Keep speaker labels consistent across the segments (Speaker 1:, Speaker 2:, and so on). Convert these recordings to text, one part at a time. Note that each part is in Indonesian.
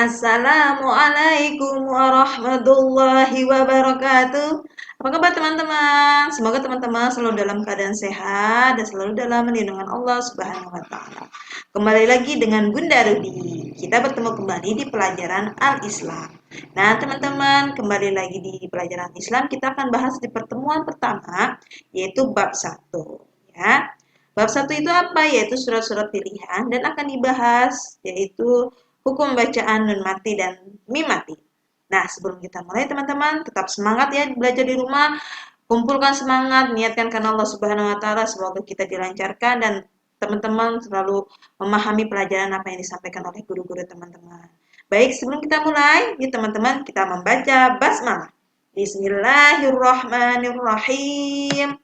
Speaker 1: Assalamualaikum warahmatullahi wabarakatuh. Apa kabar teman-teman? Semoga teman-teman selalu dalam keadaan sehat dan selalu dalam lindungan Allah Subhanahu wa taala. Kembali lagi dengan Bunda Rudi. Kita bertemu kembali di pelajaran Al-Islam. Nah, teman-teman, kembali lagi di pelajaran Islam, kita akan bahas di pertemuan pertama yaitu bab 1, ya. Bab 1 itu apa? Yaitu surat-surat pilihan dan akan dibahas yaitu hukum bacaan nun mati dan mim mati. Nah, sebelum kita mulai teman-teman, tetap semangat ya belajar di rumah. Kumpulkan semangat, niatkan karena Allah Subhanahu wa taala, semoga kita dilancarkan dan teman-teman selalu memahami pelajaran apa yang disampaikan oleh guru-guru teman-teman. Baik, sebelum kita mulai, yuk teman-teman kita membaca basmalah. Bismillahirrahmanirrahim.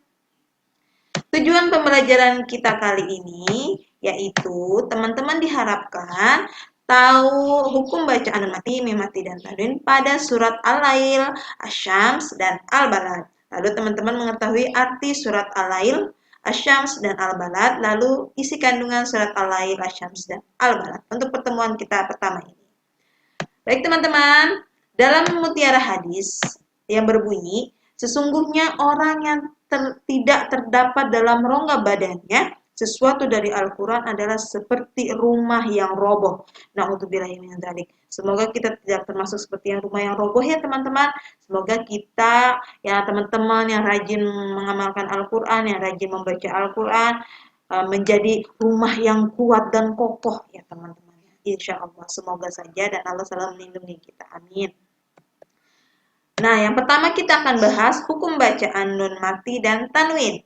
Speaker 1: Tujuan pembelajaran kita kali ini yaitu teman-teman diharapkan tahu hukum bacaan mati, mim mati, dan tanwin pada surat Al-Lail, Asy-Syams, dan Al-Balad. Lalu teman-teman mengetahui arti surat Al-Lail, Asy-Syams, dan Al-Balad, lalu isi kandungan surat Al-Lail, Asy-Syams, dan Al-Balad untuk pertemuan kita pertama ini. Baik teman-teman, dalam mutiara hadis yang berbunyi, sesungguhnya orang yang tidak terdapat dalam rongga badannya sesuatu dari Al-Quran adalah seperti rumah yang roboh. Na'udzubillahi min dzalik. Semoga kita tidak termasuk seperti yang rumah yang roboh ya teman-teman. Semoga kita ya teman-teman yang rajin mengamalkan Al-Quran, yang rajin membaca Al-Quran menjadi rumah yang kuat dan kokoh ya teman-teman. Insya Allah semoga saja dan Allah selalu melindungi kita. Amin. Nah, yang pertama kita akan bahas hukum bacaan nun mati dan tanwin.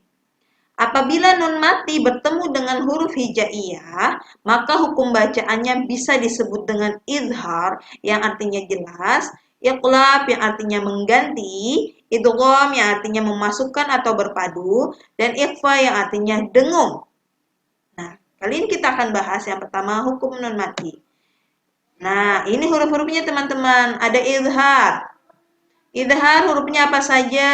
Speaker 1: Apabila nun mati bertemu dengan huruf hijaiyah, maka hukum bacaannya bisa disebut dengan izhar yang artinya jelas, iqlab yang artinya mengganti, idgham yang artinya memasukkan atau berpadu, dan ikhfa yang artinya dengung. Nah, kali ini kita akan bahas yang pertama hukum nun mati. Nah, ini huruf-hurufnya teman-teman, ada izhar. Izhar hurufnya apa saja?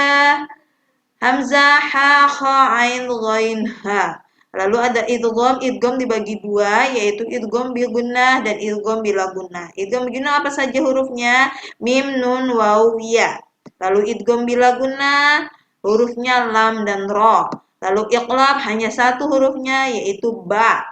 Speaker 1: Hamzah, ha, kha, ain, ghain, ha. Lalu ada idgham, idgham dibagi dua, yaitu idgham bil gunnah dan idgham bila gunnah. Idgham bil gunnah apa saja hurufnya? Mim, nun, waw, ya. Lalu idgham bila gunnah, hurufnya lam dan ro. Lalu iqlab hanya satu hurufnya, yaitu ba.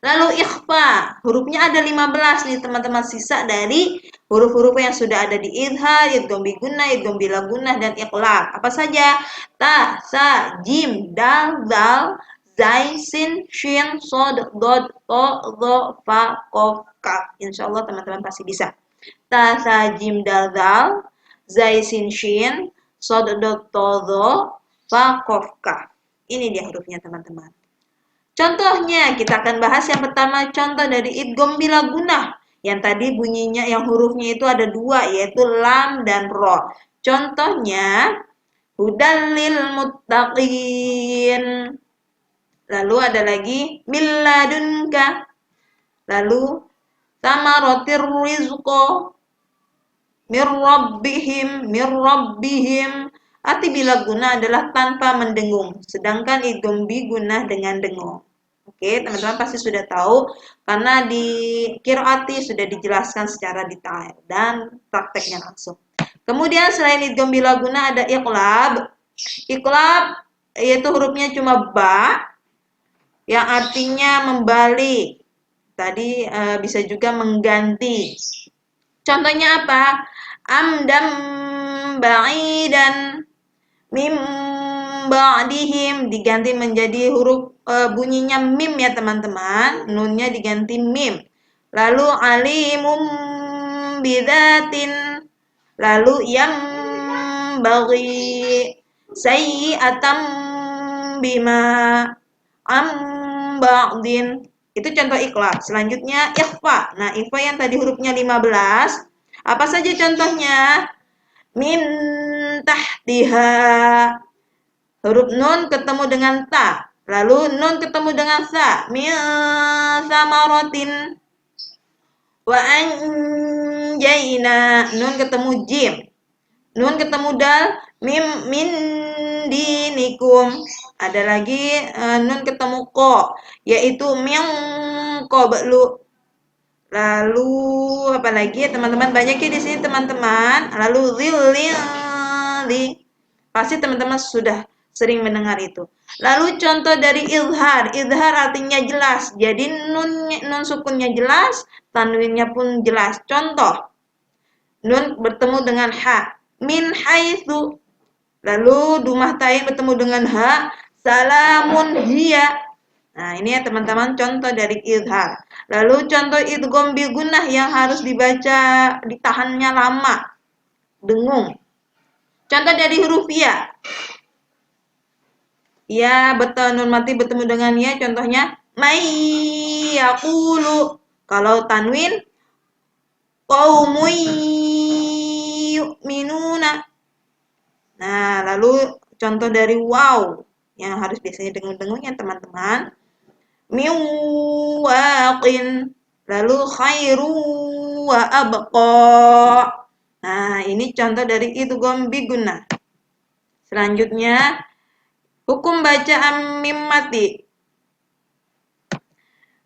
Speaker 1: Lalu ikhfa, hurufnya ada 15 nih teman-teman, sisa dari huruf-huruf yang sudah ada di idhar, idgham bi gunnah, idgham bila gunnah, dan iqlab. Apa saja? Ta, sa, jim, dal, zal, zai, sin, shin, sod, dod, to, dho, fa, kof, kaf. Insyaallah teman-teman pasti bisa. Ta, sa, jim, dal, zal, zai, sin, shin, sod, dod, to, dho, fa, kof, kaf. Ini dia hurufnya teman-teman. Contohnya, kita akan bahas yang pertama contoh dari idgham bila gunnah. Yang tadi bunyinya, yang hurufnya itu ada dua, yaitu lam dan ro. Contohnya, hudal lil muttaqin. Lalu ada lagi, milladunka. Lalu, samaratir rizqo. Mir rabbihim. Arti bila guna adalah tanpa mendengung, sedangkan idgham bi gunah dengan dengung. Oke, teman-teman pasti sudah tahu karena di qiraati sudah dijelaskan secara detail dan prakteknya langsung. Kemudian selain idgham bila guna ada iqlab. Iqlab yaitu hurufnya cuma ba yang artinya membalik. Tadi bisa juga mengganti. Contohnya apa? Amdam ba'idan mim ba'dihim diganti menjadi huruf bunyinya mim ya teman-teman, nunnya diganti mim. Lalu alimum bidatin, lalu yang bagi sayyi'atam bima am ba'din. Itu contoh ikhfa. Selanjutnya ikhfa. Nah, ikhfa yang tadi hurufnya 15, apa saja contohnya? Min tahtiha. Huruf nun ketemu dengan ta. Lalu nun ketemu dengan sa. Min samaratin. Wa anjayna. Nun ketemu jim. Nun ketemu dal. Mim min dinikum. Ada lagi nun ketemu ko. Yaitu min qablu. Lalu apalagi ya teman-teman, banyak ya di sini teman-teman. Lalu zilli. Pasti teman-teman sudah sering mendengar itu. Lalu contoh dari izhar. Izhar artinya jelas. Jadi nun sukunnya jelas, tanwinnya pun jelas. Contoh, nun bertemu dengan ha. Min haitsu. Lalu dumah tain bertemu dengan ha. Salamun hiya. Nah, ini ya teman-teman contoh dari izhar. Lalu contoh idgham bi gunnah yang harus dibaca ditahannya lama, dengung. Contoh dari huruf ya. Ya, betul nun mati bertemu dengan ya, contohnya may yaqulu. Kalau tanwin qaumun yu'minuna. Nah, lalu contoh dari waw yang harus biasanya dengung-dengungnya teman-teman. Miwaqin, lalu khairu wa abqa. Nah, ini contoh dari idgham bi gunnah. Selanjutnya, hukum bacaan mim mati.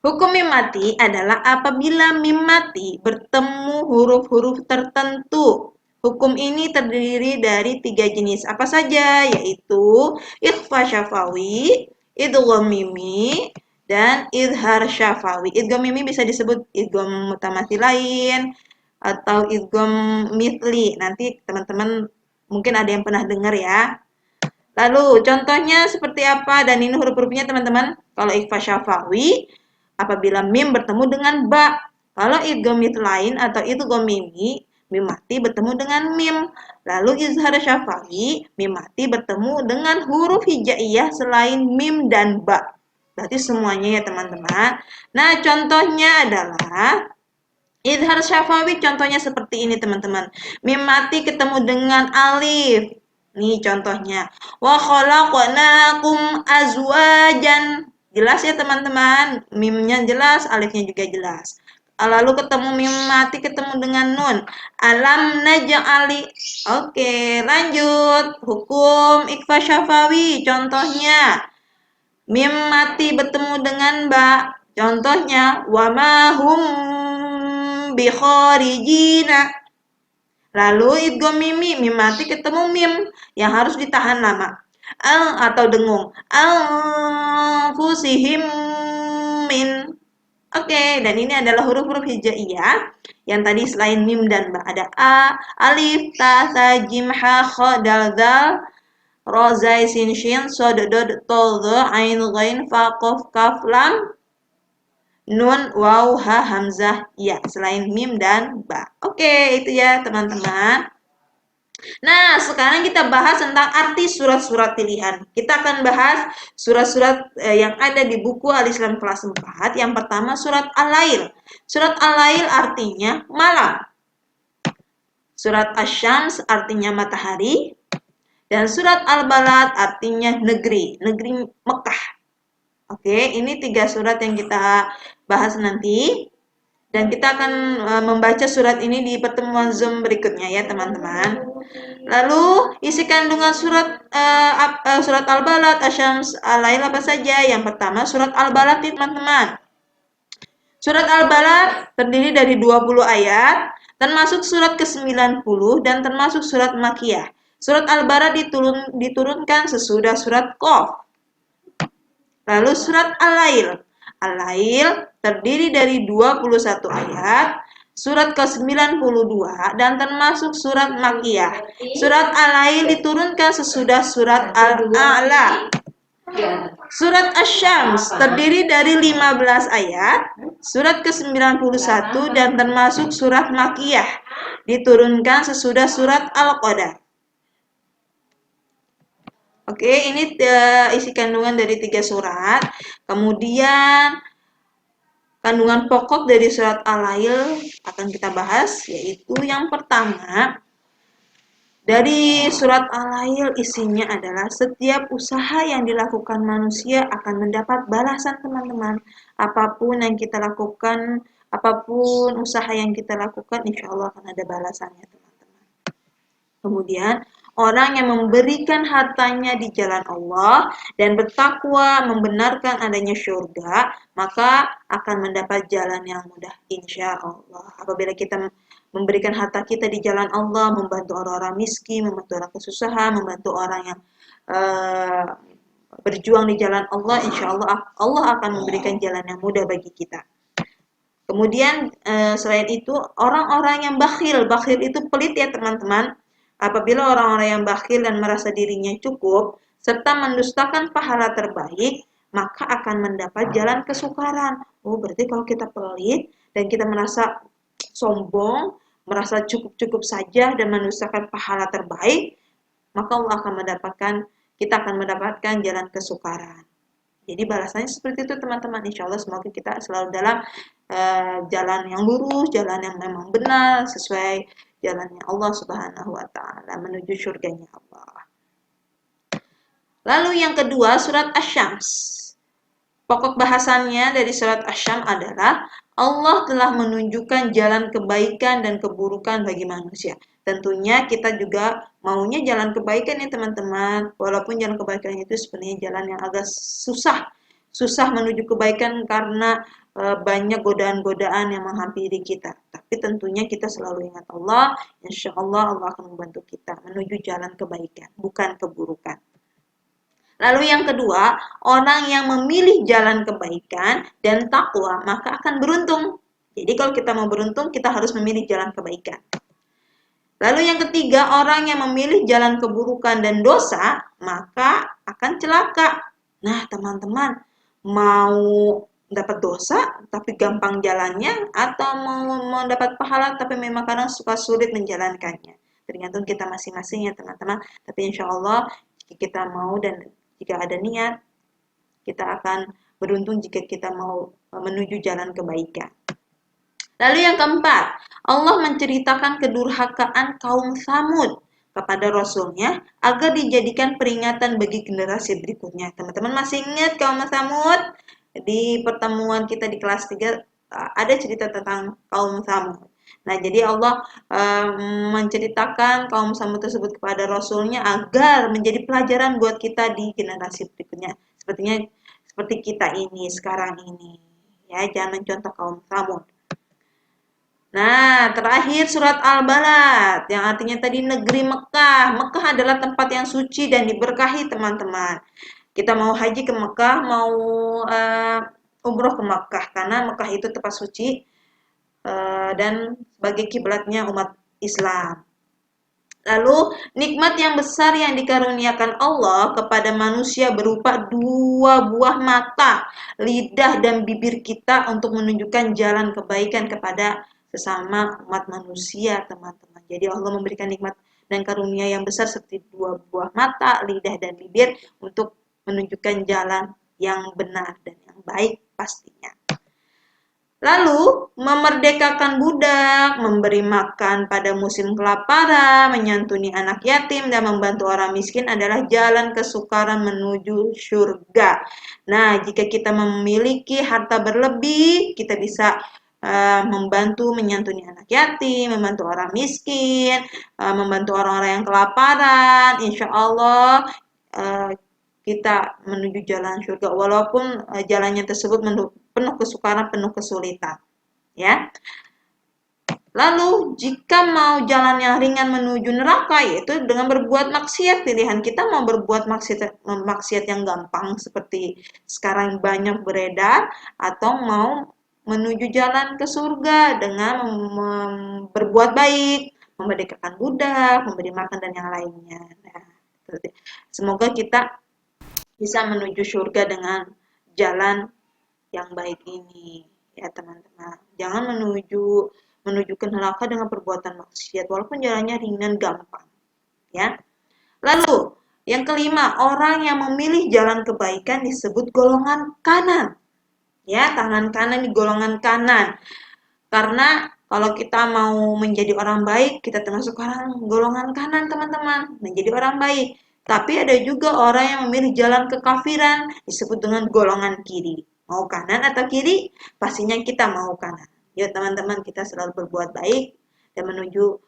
Speaker 1: Hukum mim mati adalah apabila mim mati bertemu huruf-huruf tertentu. Hukum ini terdiri dari 3 jenis. Apa saja? Yaitu ikhfa syafawi, idgham mimi, dan idhar syafawi. Idgham mimi bisa disebut idgham mutamatsilain atau idgham mithli. Nanti teman-teman mungkin ada yang pernah dengar ya. Lalu contohnya seperti apa? Dan ini huruf-hurufnya teman-teman. Kalau ikhfa syafawi apabila mim bertemu dengan ba. Kalau idgham mithlain atau idgham mimi, mim mati bertemu dengan mim. Lalu izhar syafawi, mim mati bertemu dengan huruf hijaiyah selain mim dan ba. Berarti semuanya ya teman-teman. Nah, contohnya adalah izhar syafawi, contohnya seperti ini teman-teman. Mim mati ketemu dengan alif. Nih contohnya. Wa khalaqnakum azwajan. Jelas ya teman-teman, mimnya jelas, alifnya juga jelas. Lalu ketemu mim mati ketemu dengan nun. Alam naj'ali. Oke, lanjut. Hukum ikhfa syafawi contohnya. Mim mati bertemu dengan ba. Contohnya wa ma hum bi kharijina. Lalu idgham mimi, mim mati ketemu mim yang harus ditahan lama. Atau dengung. Anfusihim min. Oke, dan ini adalah huruf-huruf hijaiyah yang tadi selain mim dan ba ada a, alif, ta, sa, jim, ha, kha, dal, zal, ro, zai, sin, shin, sod, dod, to, dho, ain, ghain, fa, qaf, kaf, lam, nun, waw, ha, hamzah, ya, selain mim dan ba. Oke, itu ya teman-teman. Nah, sekarang kita bahas tentang arti surat-surat pilihan. Kita akan bahas surat-surat yang ada di buku Al-Islam kelas 4. Yang pertama surat Al-Lail. Surat Al-Lail artinya malam. Surat Asy-Syams artinya matahari. Dan surat Al-Balad artinya negeri, negeri Mekah. Oke, ini 3 surat yang kita bahas nanti. Dan kita akan membaca surat ini di pertemuan Zoom berikutnya ya teman-teman. Lalu isi kandungan surat surat Al-Balad, Asy-Syams, Al-Lail apa saja? Yang pertama surat Al-Balad teman-teman. Surat Al-Balad terdiri dari 20 ayat, termasuk surat ke-90 dan termasuk surat Makkiyah. Surat Al-Balad diturunkan sesudah surat Qaf. Lalu surat Al-Lail. Al-Lail terdiri dari 21 ayat, surat ke-92 dan termasuk surat Makkiyah. Surat Al-Lail diturunkan sesudah surat Al-A'la. Surat Asy-Syams terdiri dari 15 ayat, surat ke-91 dan termasuk surat Makkiyah. Diturunkan sesudah surat Al-Qadar. Oke, ini isi kandungan dari 3 surat. Kemudian kandungan pokok dari surat Al-Lail akan kita bahas, yaitu yang pertama, dari surat Al-Lail isinya adalah setiap usaha yang dilakukan manusia akan mendapat balasan teman-teman. Apapun yang kita lakukan, apapun usaha yang kita lakukan, insya Allah akan ada balasannya teman-teman. Kemudian, Orang yang memberikan hartanya di jalan Allah dan bertakwa membenarkan adanya syurga, maka akan mendapat jalan yang mudah insya Allah. Apabila kita memberikan harta kita di jalan Allah, membantu orang-orang miskin, membantu orang kesusahan, membantu orang yang uh, berjuang di jalan Allah, insya Allah Allah akan memberikan jalan yang mudah bagi kita. Kemudian selain itu orang-orang yang bakhil itu pelit ya teman-teman. Apabila orang-orang yang bakhil dan merasa dirinya cukup serta mendustakan pahala terbaik, maka akan mendapat jalan kesukaran. Oh, berarti kalau kita pelit dan kita merasa sombong, merasa cukup-cukup saja dan mendustakan pahala terbaik, maka kita akan mendapatkan jalan kesukaran. Jadi balasannya seperti itu teman-teman. Insya Allah semoga kita selalu dalam jalan yang lurus, jalan yang memang benar, sesuai jalannya Allah Subhanahu wa Ta'ala, menuju surganya Allah. Lalu yang kedua, surat Asy-Syams. Pokok bahasannya dari surat Asy-Syams adalah Allah telah menunjukkan jalan kebaikan dan keburukan bagi manusia. Tentunya kita juga maunya jalan kebaikan ya teman-teman. Walaupun jalan kebaikan itu sebenarnya jalan yang agak susah menuju kebaikan karena banyak godaan-godaan yang menghampiri kita. Tapi tentunya kita selalu ingat Allah, insya Allah Allah akan membantu kita menuju jalan kebaikan, bukan keburukan. Lalu yang kedua, orang yang memilih jalan kebaikan dan takwa maka akan beruntung. Jadi kalau kita mau beruntung, kita harus memilih jalan kebaikan. Lalu yang ketiga, orang yang memilih jalan keburukan dan dosa maka akan celaka. Nah, teman-teman, mau dapat dosa tapi gampang jalannya atau mau dapat pahala tapi memang kadang suka sulit menjalankannya. Tergantung kita masing-masing ya teman-teman. Tapi insya Allah jika kita mau dan jika ada niat, kita akan beruntung jika kita mau menuju jalan kebaikan. Lalu yang keempat, Allah menceritakan kedurhakaan kaum Tsamud kepada Rasulnya agar dijadikan peringatan bagi generasi berikutnya. Teman-teman masih ingat kaum Tsamud? Di pertemuan kita di kelas 3 ada cerita tentang kaum Tsamud. Nah, jadi Allah menceritakan kaum Tsamud tersebut kepada Rasulnya agar menjadi pelajaran buat kita di generasi berikutnya. Seperti kita ini sekarang ini. Ya, jangan mencontoh kaum Tsamud. Nah, terakhir surat Al-Balad yang artinya tadi negeri Mekah. Mekah adalah tempat yang suci dan diberkahi teman-teman. Kita mau haji ke Mekah, mau umroh ke Mekah karena Mekah itu tempat suci dan sebagai kiblatnya umat Islam. Lalu nikmat yang besar yang dikaruniakan Allah kepada manusia berupa 2 buah mata, lidah dan bibir kita untuk menunjukkan jalan kebaikan kepada sesama umat manusia, teman-teman. Jadi Allah memberikan nikmat dan karunia yang besar seperti 2 buah mata, lidah dan bibir untuk menunjukkan jalan yang benar dan yang baik pastinya. Lalu, memerdekakan budak, memberi makan pada musim kelaparan, menyantuni anak yatim, dan membantu orang miskin adalah jalan kesukaran menuju surga. Nah, jika kita memiliki harta berlebih, kita bisa membantu menyantuni anak yatim, membantu orang miskin, membantu orang-orang yang kelaparan. Insya Allah kita menuju jalan surga walaupun jalannya tersebut penuh kesukaran, penuh kesulitan. Ya. Lalu jika mau jalan yang ringan menuju neraka yaitu dengan berbuat maksiat, pilihan kita mau berbuat maksiat yang gampang seperti sekarang banyak beredar atau mau menuju jalan ke surga dengan berbuat baik, memerdekakan budak, memberi makan dan yang lainnya. Nah, semoga kita bisa menuju surga dengan jalan yang baik ini ya teman-teman. Jangan menuju ke neraka dengan perbuatan maksiat walaupun jalannya ringan gampang ya. Lalu yang kelima, orang yang memilih jalan kebaikan disebut golongan kanan. Ya, tangan kanan di golongan kanan. Karena kalau kita mau menjadi orang baik, kita termasuk golongan kanan teman-teman, menjadi orang baik. Tapi ada juga orang yang memilih jalan kekafiran, disebut dengan golongan kiri. Mau kanan atau kiri? Pastinya kita mau kanan. Yuk teman-teman, kita selalu berbuat baik dan menuju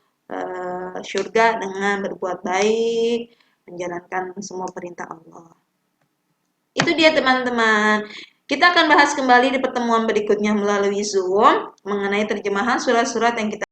Speaker 1: surga dengan berbuat baik, menjalankan semua perintah Allah. Itu dia teman-teman. Kita akan bahas kembali di pertemuan berikutnya melalui Zoom mengenai terjemahan surat-surat yang kita